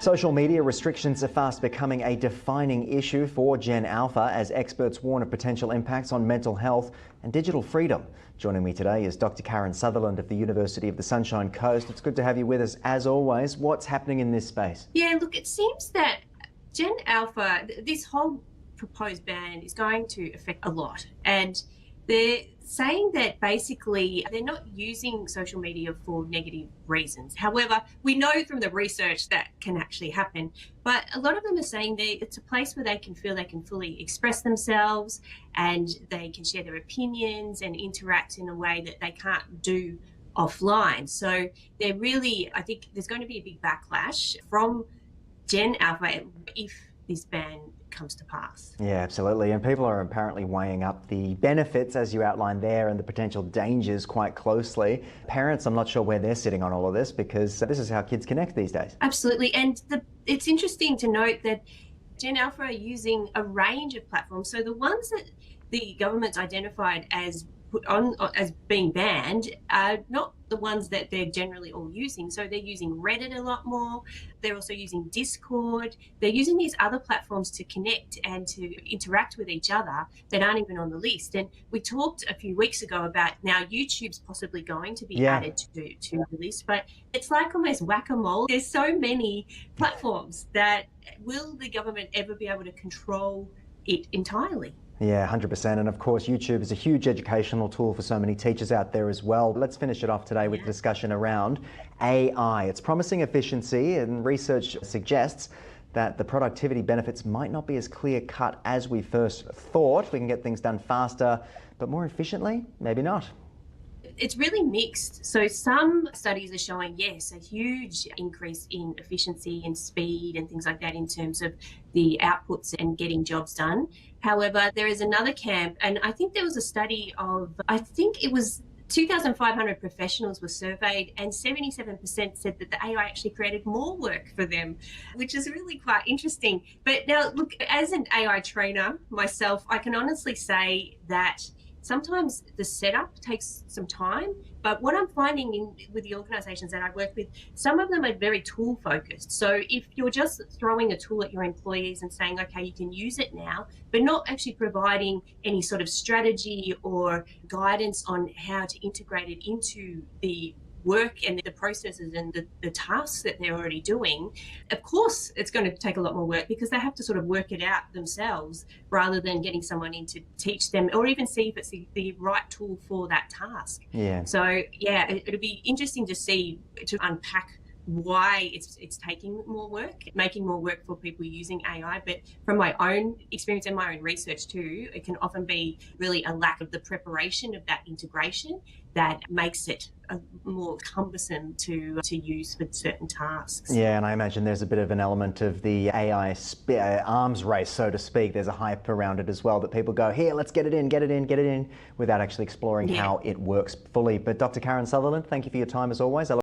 Social media restrictions are fast becoming a defining issue for Gen Alpha as experts warn of potential impacts on mental health and digital freedom. Joining me today is Dr. Karen Sutherland of the University of the Sunshine Coast. It's good to have you with us as always. What's happening in this space? Yeah, look, it seems that Gen Alpha, this whole proposed ban is going to affect a lot. And they're saying that basically they're not using social media for negative reasons. However, we know from the research that can actually happen. But a lot of them are saying that it's a place where they can feel they can fully express themselves and they can share their opinions and interact in a way that they can't do offline. So they're really, I think there's going to be a big backlash from Gen Alpha if this ban comes to pass. Yeah, absolutely. And people are apparently weighing up the benefits, as you outlined there, and the potential dangers quite closely. Parents, I'm not sure where they're sitting on all of this, because this is how kids connect these days. Absolutely. And it's interesting to note that Gen Alpha are using a range of platforms. So the ones that the government's identified as put on as being banned are not the ones that they're generally all using. So they're using Reddit a lot more. They're also using Discord. They're using these other platforms to connect and to interact with each other that aren't even on the list. And we talked a few weeks ago about now YouTube's possibly going to be added to the list, but it's like almost whack-a-mole. There's so many platforms that will the government ever be able to control it entirely? Yeah, 100%. And of course, YouTube is a huge educational tool for so many teachers out there as well. Let's finish it off today with a discussion around AI. It's promising efficiency, and research suggests that the productivity benefits might not be as clear-cut as we first thought. We can get things done faster, but more efficiently, maybe not. It's really mixed. So some studies are showing, yes, a huge increase in efficiency and speed and things like that in terms of the outputs and getting jobs done. However, there is another camp, and I think there was a study of, I think it was 2,500 professionals were surveyed, and 77% said that the AI actually created more work for them, which is really quite interesting. But now, look, as an AI trainer myself, I can honestly say that sometimes the setup takes some time, but what I'm finding with the organisations that I work with, some of them are very tool focused. So if you're just throwing a tool at your employees and saying, okay, you can use it now, but not actually providing any sort of strategy or guidance on how to integrate it into the work and the processes and the tasks that they're already doing, of course it's going to take a lot more work because they have to sort of work it out themselves rather than getting someone in to teach them or even see if it's the right tool for that task. Yeah. So yeah, it'll be interesting to see, to unpack why it's taking more work, making more work for people using AI. But from my own experience and my own research too, it can often be really a lack of the preparation of that integration that makes it more cumbersome to use for certain tasks. Yeah, and I imagine there's a bit of an element of the AI arms race, so to speak. There's a hype around it as well, that people go, here, let's get it in, without actually exploring how it works fully. But Dr. Karen Sutherland, thank you for your time as always.